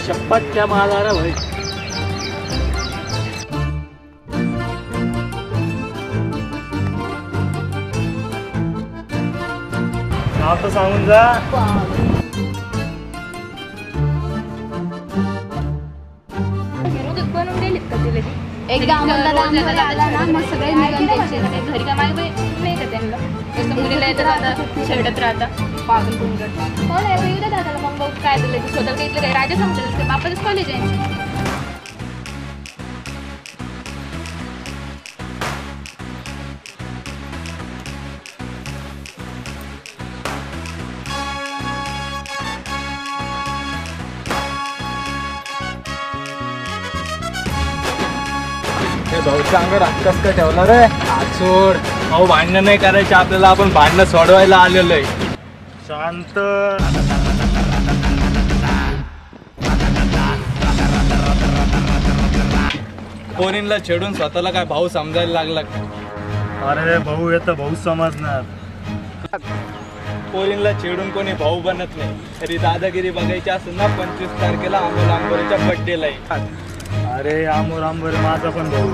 शपथ क्या माल आ रहा भाई। नाव तर सांगून जा। बनवून दिलीत का तिला ती? एकदा आम्हाला आला ना मग सगळे निघून द्यायचे. घरी का मागे नाही का त्यांना जसं मुलीला येतात आता शेवटत राहता पागल करून करतात. हो ना येऊ द्या दादाला मग बघ काय दिलं स्वतः काही इथलं काय राजा सांगतात ते बापाचंच कॉलेज आहे. भाऊच्या अंगावर हक्कच काय ठेवला रे? सोड भाऊ, भांडणं नाही करायचे आपल्याला, आपण भांडणं सोडवायला आलेलो आहे. शांत. पोरींला छेडून स्वतःला काय भाऊ समजायला लागला? अरे भाऊ येतं भाऊ समजणार. पोरींला छेडून कोणी भाऊ बनत नाही. तरी दादागिरी बघायची असेल ना 25 तारखेला अमोल आंबोरेच्या बड्डेला आहे. अरे अमोल आंबोरे माझा पण भाऊ.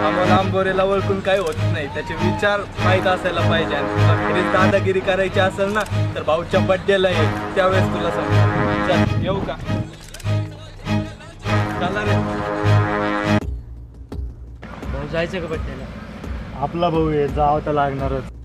अमोल आंबोरेला ओळखून काही होत नाही, त्याचे विचार माहीत असायला पाहिजे. आणि तुला खरीच दादागिरी करायची असेल ना तर भाऊच्या बड्डेला ये, त्यावेळेस तुला समजेल. चल येऊ का? चला रे भाऊ, जायचं का बड्डेला? आपला भाऊ आहे, जावं तर लागणारच.